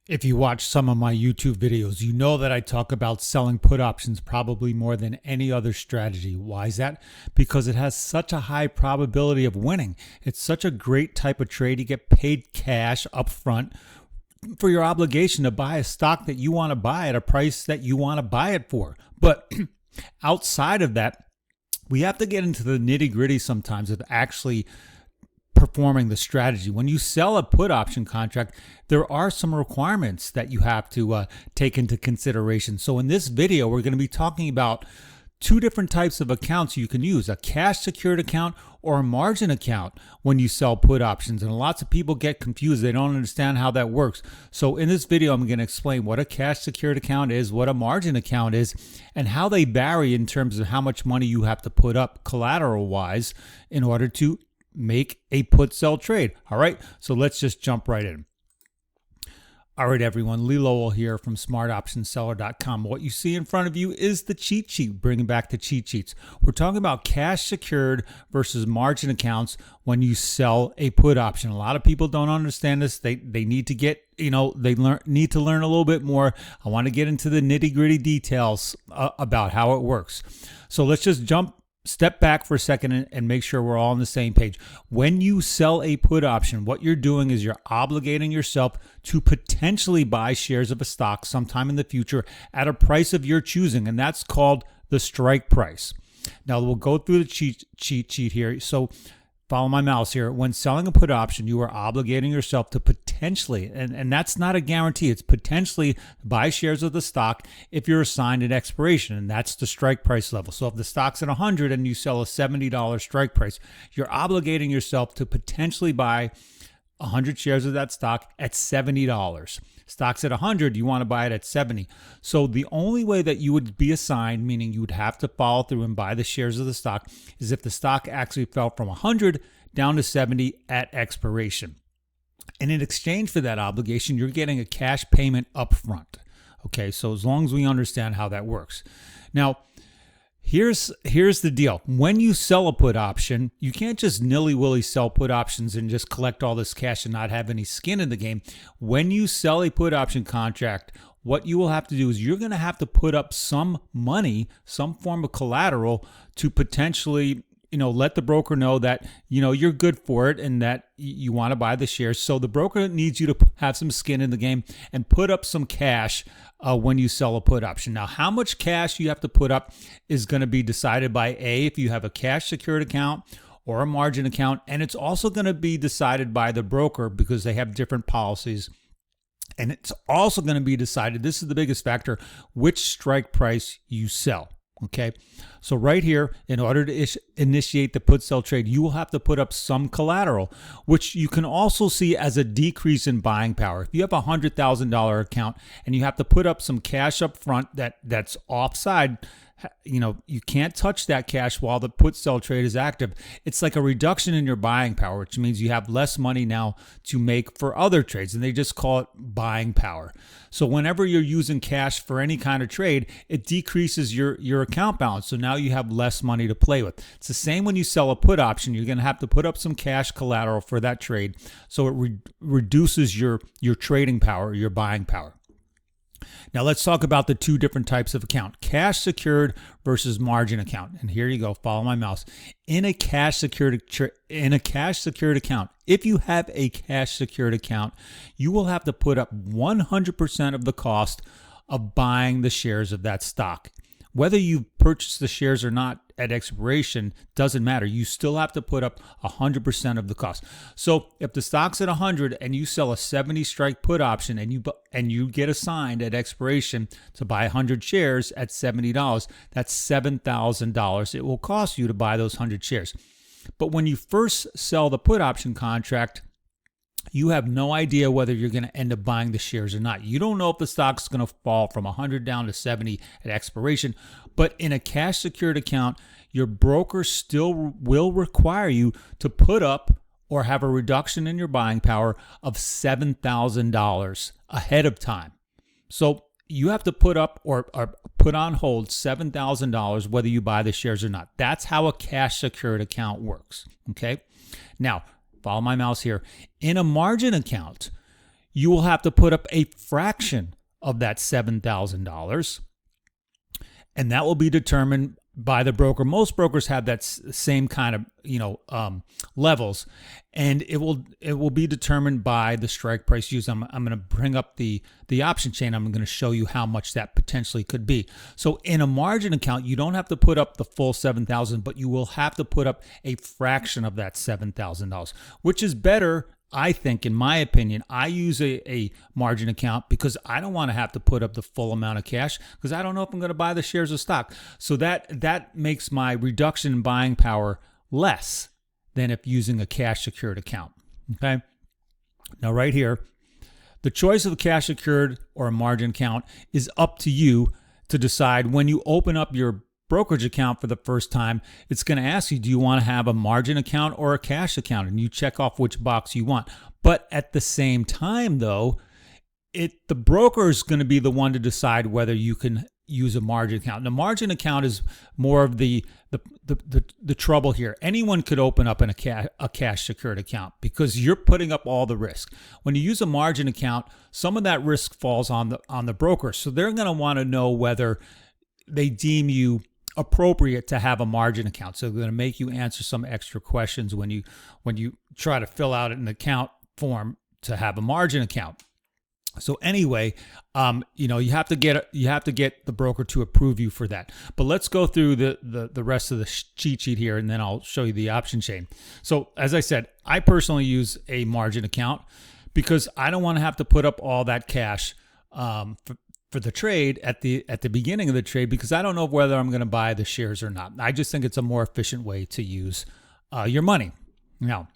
If you watch some of my YouTube videos, you know that I talk about selling put options probably more than any other strategy. Why is that? Because it has such a high probability of winning. It's such a great type of trade. You get paid cash up front for your obligation to buy a stock that you want to buy at a price that you want to buy it for. But outside of that, we have to get into the nitty-gritty sometimes of actually performing the strategy. When you sell a put option contract, there are some requirements that you have to take into consideration. So in this video, we're going to be talking about two different types of accounts you can use: a cash secured account or a margin account when you sell put options. And lots of people get confused. They don't understand how that works. So in this video, I'm going to explain what a cash secured account is, what a margin account is, and how they vary in terms of how much money you have to put up collateral wise in order to make a put sell trade. All right, so let's just jump right in. All right, everyone, Lee Lowell here from smartoptionseller.com. What you see in front of you is the cheat sheet, bringing back the cheat sheets. We're talking about cash secured versus margin accounts when you sell a put option. A lot of people don't understand this. They need to get, need to learn a little bit more. I want to get into the nitty-gritty details about how it works. So let's just step back for a second and make sure we're all on the same page. When you sell a put option, what you're doing is you're obligating yourself to potentially buy shares of a stock sometime in the future at a price of your choosing, and that's called the strike price. Now, we'll go through the cheat sheet here. So follow my mouse here. When selling a put option, you are obligating yourself to potentially, and that's not a guarantee, it's potentially buy shares of the stock if you're assigned an expiration, and that's the strike price level. So if the stock's at 100 and you sell a $70 strike price, you're obligating yourself to potentially buy 100 shares of that stock at $70. Stock's at 100, you want to buy it at 70. So the only way that you would be assigned, meaning you would have to follow through and buy the shares of the stock, is if the stock actually fell from 100 down to 70 at expiration. And in exchange for that obligation, you're getting a cash payment up front. Okay, so as long as we understand how that works. Now, here's the deal. When you sell a put option, you can't just nilly-willy sell put options and just collect all this cash and not have any skin in the game. When you sell a put option contract, what you will have to do is you're going to have to put up some money, some form of collateral to potentially let the broker know that, you're good for it and that you want to buy the shares. So the broker needs you to have some skin in the game and put up some cash when you sell a put option. Now, how much cash you have to put up is going to be decided by if you have a cash secured account or a margin account. And it's also going to be decided by the broker because they have different policies. And it's also going to be decided, this is the biggest factor, which strike price you sell. Okay, so right here, in order to initiate the put sell trade, you will have to put up some collateral, which you can also see as a decrease in buying power. If you have a $100,000 account and you have to put up some cash up front that's offside, you can't touch that cash while the put sell trade is active. It's like a reduction in your buying power, which means you have less money now to make for other trades, and they just call it buying power. So whenever you're using cash for any kind of trade, it decreases your account balance. So now you have less money to play with. It's the same when you sell a put option. You're going to have to put up some cash collateral for that trade. So it reduces your trading power, your buying power. Now let's talk about the two different types of account: cash secured versus margin account. And here you go, follow my mouse. In a cash secured account, if you have a cash secured account, you will have to put up 100% of the cost of buying the shares of that stock. Whether you purchase the shares or not at expiration doesn't matter. You still have to put up 100% of the cost. So if the stock's at 100 and you sell a 70 strike put option and you get assigned at expiration to buy 100 shares at $70, that's $7,000 it will cost you to buy those 100 shares. But when you first sell the put option contract, you have no idea whether you're going to end up buying the shares or not. You don't know if the stock's going to fall from 100 down to 70 at expiration. But in a cash secured account, your broker still will require you to put up or have a reduction in your buying power of $7,000 ahead of time. So you have to put up or put on hold $7,000 whether you buy the shares or not. That's how a cash secured account works. Okay. Now, follow my mouse here. In a margin account, you will have to put up a fraction of that $7,000, and that will be determined by the broker. Most brokers have that same kind of levels, and it will be determined by the strike price used. I'm going to bring up the option chain. I'm going to show you how much that potentially could be. So in a margin account, you don't have to put up the full $7,000, but you will have to put up a fraction of that $7,000, which is better. I think, in my opinion, I use a margin account because I don't want to have to put up the full amount of cash because I don't know if I'm going to buy the shares of stock. So that makes my reduction in buying power less than if using a cash secured account. Okay. Now, right here, the choice of a cash secured or a margin account is up to you to decide. When you open up your brokerage account for the first time, it's going to ask you, do you want to have a margin account or a cash account? And you check off which box you want. But at the same time, though, the broker is going to be the one to decide whether you can use a margin account. And the margin account is more of the trouble here. Anyone could open up a cash secured account because you're putting up all the risk. When you use a margin account, some of that risk falls on the broker. So they're going to want to know whether they deem you appropriate to have a margin account. So they're going to make you answer some extra questions when you try to fill out an account form to have a margin account. So anyway, you have to get the broker to approve you for that. But let's go through the rest of the cheat sheet here, and then I'll show you the option chain. So as I said, I personally use a margin account because I don't want to have to put up all that cash for the trade at the beginning of the trade, because I don't know whether I'm going to buy the shares or not. I just think it's a more efficient way to use your money. Now,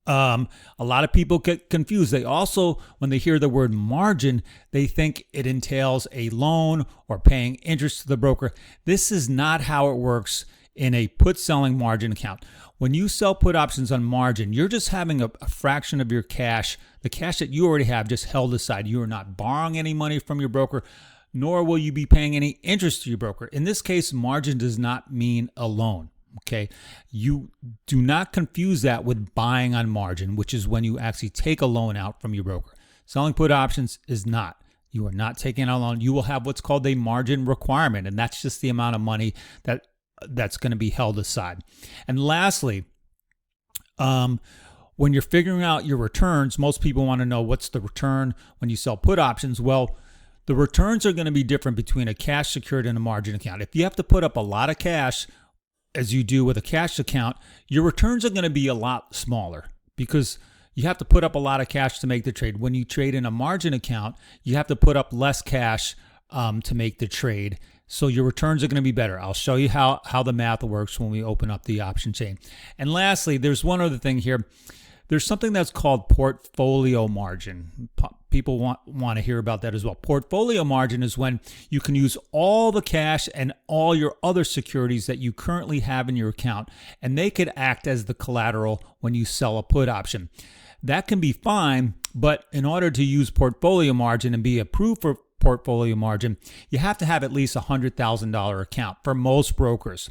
a lot of people get confused. They also, when they hear the word margin, they think it entails a loan or paying interest to the broker. This is not how it works in a put selling margin account. When you sell put options on margin, you're just having a fraction of your cash, the cash that you already have, just held aside. You are not borrowing any money from your broker, nor will you be paying any interest to your broker. In this case, margin does not mean a loan. Okay, you do not confuse that with buying on margin, which is when you actually take a loan out from your broker. Selling put options is not. You are not taking out a loan. You will have what's called a margin requirement, and that's just the amount of money that's going to be held aside. And lastly, when you're figuring out your returns, most people want to know what's the return when you sell put options. Well, the returns are going to be different between a cash secured and a margin account. If you have to put up a lot of cash, as you do with a cash account, your returns are going to be a lot smaller because you have to put up a lot of cash to make the trade. When you trade in a margin account, you have to put up less cash to make the trade. So your returns are going to be better. I'll show you how the math works when we open up the option chain. And lastly, there's one other thing here. There's something that's called portfolio margin. People want to hear about that as well. Portfolio margin is when you can use all the cash and all your other securities that you currently have in your account, and they could act as the collateral when you sell a put option. That can be fine, but in order to use portfolio margin and be approved for portfolio margin, you have to have at least $100,000 account for most brokers.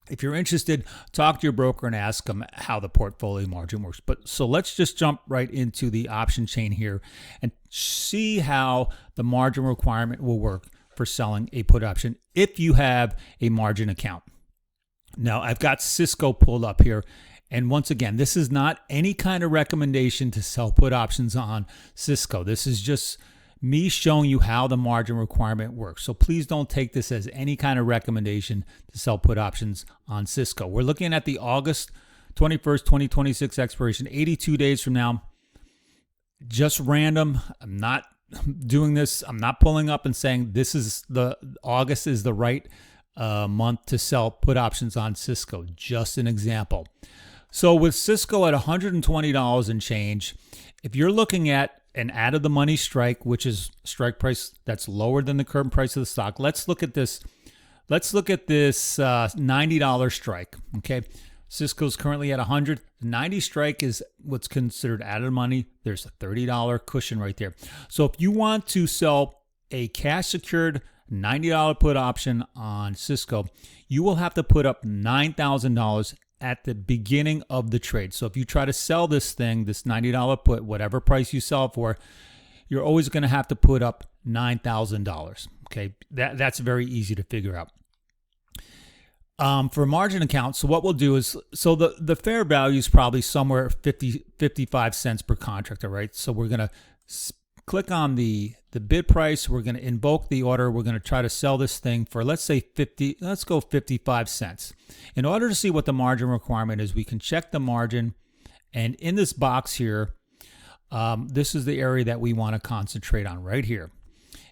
If you're interested, talk to your broker and ask them how the portfolio margin works. So let's just jump right into the option chain here and see how the margin requirement will work for selling a put option if you have a margin account. Now, I've got Cisco pulled up here. And once again, this is not any kind of recommendation to sell put options on Cisco. This is just me showing you how the margin requirement works. So please don't take this as any kind of recommendation to sell put options on Cisco. We're looking at the August 21st, 2026 expiration, 82 days from now. Just random. I'm not doing this. I'm not pulling up and saying this is August is the right month to sell put options on Cisco. Just an example. So with Cisco at $120 and change, if you're looking at an out of the money strike, which is strike price that's lower than the current price of the stock. Let's look at this. Let's look at this $90 strike. Okay, Cisco's currently at 100. The 90 strike is what's considered out of the money. There's a $30 cushion right there. So if you want to sell a cash secured $90 put option on Cisco, you will have to put up $9,000 at the beginning of the trade. So if you try to sell this thing, this $90 put, whatever price you sell it for, you're always going to have to put up $9,000. Okay, that's very easy to figure out. For a margin account, so what we'll do is, so the fair value is probably somewhere 55 cents per contract, all right? So we're going to click on the bid price. We're going to invoke the order. We're going to try to sell this thing for, let's say 55 cents. In order to see what the margin requirement is, we can check the margin. And in this box here, this is the area that we want to concentrate on right here.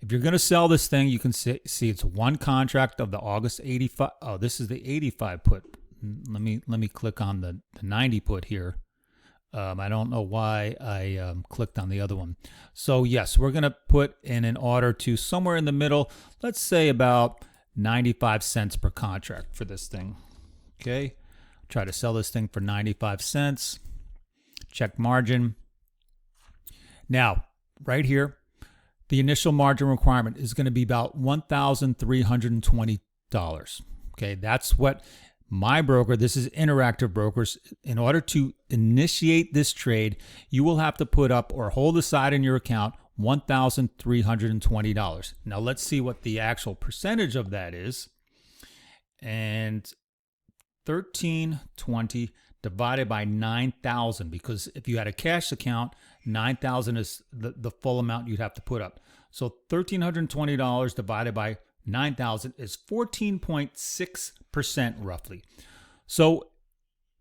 If you're going to sell this thing, you can see it's one contract of the August 85. Oh, this is the 85 put. Let me click on the 90 put here. I don't know why I clicked on the other one. So yes, we're going to put in an order to somewhere in the middle. Let's say about 95 cents per contract for this thing. Okay. Try to sell this thing for 95 cents. Check margin. Now, right here, the initial margin requirement is going to be about $1,320. Okay, that's what my broker, this is Interactive Brokers, in order to initiate this trade, you will have to put up or hold aside in your account $1,320. Now let's see what the actual percentage of that is. And 1,320 divided by 9,000, because if you had a cash account, 9,000 is the full amount you'd have to put up. So $1,320 divided by 9,000 is 14.6% roughly. So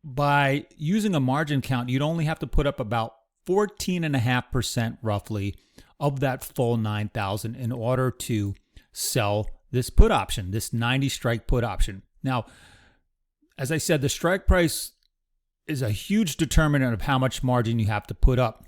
by using a margin count, you'd only have to put up about 14.5% roughly of that full 9,000 in order to sell this put option, this 90 strike put option. Now, as I said, the strike price is a huge determinant of how much margin you have to put up.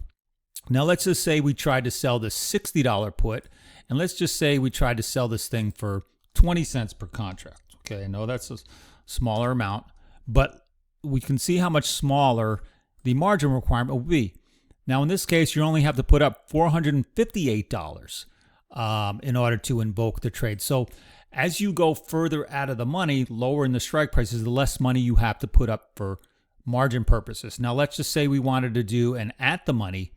Now, let's just say we tried to sell the $60 put, and let's just say we tried to sell this thing for 20 cents per contract. Okay, I know that's a smaller amount, but we can see how much smaller the margin requirement will be. Now, in this case, you only have to put up $458 in order to invoke the trade. So as you go further out of the money, lower in the strike prices, the less money you have to put up for margin purposes. Now, let's just say we wanted to do an at the money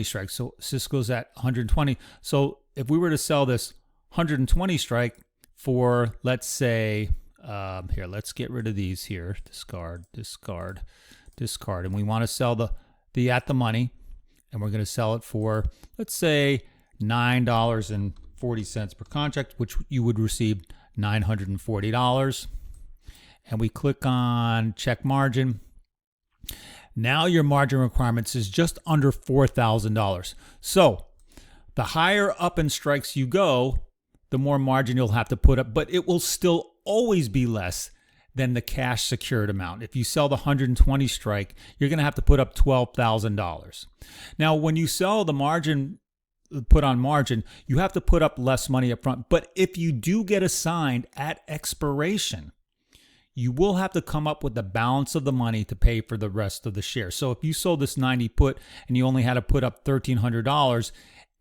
strike. So Cisco's at 120. So if we were to sell this 120 strike for, let's say, here, let's get rid of these here. Discard. And we want to sell the at the money, and we're going to sell it for, let's say, $9.40 per contract, which you would receive $940. And we click on check margin. Now your margin requirements is just under $4,000. So the higher up in strikes you go, the more margin you'll have to put up, but it will still always be less than the cash secured amount. If you sell the 120 strike, you're going to have to put up $12,000. Now, when you sell the margin, put on margin, you have to put up less money up front. But if you do get assigned at expiration, you will have to come up with the balance of the money to pay for the rest of the shares. So if you sold this 90 put and you only had to put up $1,300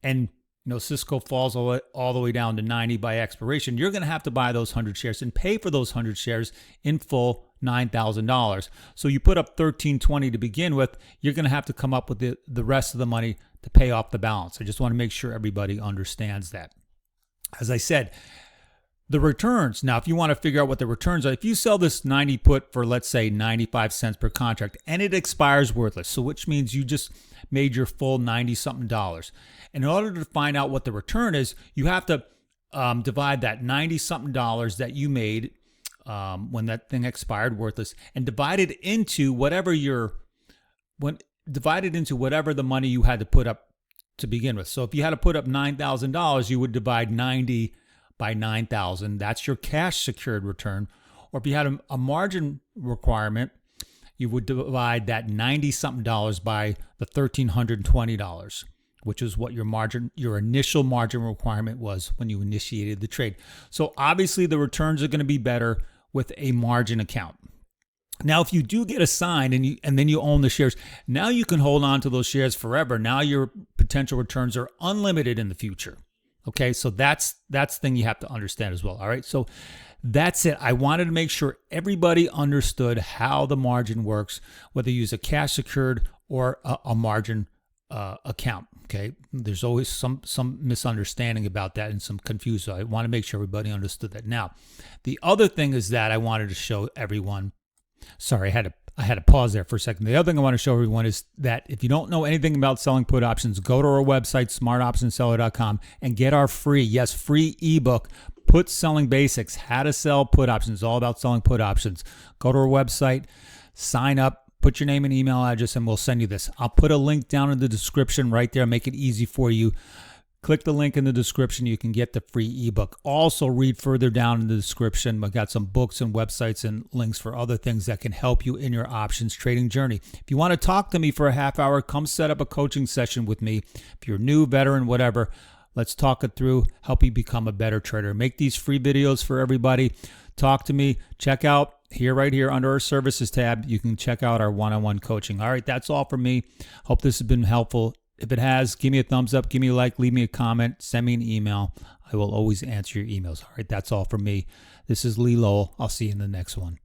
and Cisco falls all the way down to 90 by expiration, you're going to have to buy those 100 shares and pay for those 100 shares in full, $9,000. So you put up $1,320 to begin with, you're going to have to come up with the rest of the money to pay off the balance. I just want to make sure everybody understands that. As I said, the returns. Now, if you want to figure out what the returns are, if you sell this 90 put for, let's say, 95 cents per contract and it expires worthless, so which means you just made your full 90-something dollars. And in order to find out what the return is, you have to divide that 90-something dollars that you made when that thing expired worthless and divide it into whatever the money you had to put up to begin with. So if you had to put up $9,000, you would divide 90 by 9,000. That's your cash secured return. Or if you had a margin requirement, you would divide that 90-something dollars by the $1,320, which is what your initial margin requirement was when you initiated the trade. So obviously the returns are going to be better with a margin account. Now, if you do get assigned and then you own the shares, now you can hold on to those shares forever. Now your potential returns are unlimited in the future. Okay, so that's the thing you have to understand as well. All right, so that's it. I wanted to make sure everybody understood how the margin works, whether you use a cash secured or a margin account. Okay, there's always some misunderstanding about that and some confusion. So I want to make sure everybody understood that. Now, the other thing is that I wanted to show everyone. Sorry, I had to pause there for a second. The other thing I want to show everyone is that if you don't know anything about selling put options, go to our website, smartoptionseller.com, and get our free ebook, Put Selling Basics, How to Sell Put Options, all about selling put options. Go to our website, sign up, put your name and email address, and we'll send you this. I'll put a link down in the description right there, make it easy for you. Click the link in the description. You can get the free ebook. Also, read further down in the description. I've got some books and websites and links for other things that can help you in your options trading journey. If you want to talk to me for a half hour, come set up a coaching session with me. If you're new, veteran, whatever, let's talk it through, help you become a better trader. Make these free videos for everybody. Talk to me. Check out right here under our services tab. You can check out our one-on-one coaching. All right, that's all from me. Hope this has been helpful. If it has, give me a thumbs up, give me a like, leave me a comment, send me an email. I will always answer your emails. All right, that's all from me. This is Lee Lowell. I'll see you in the next one.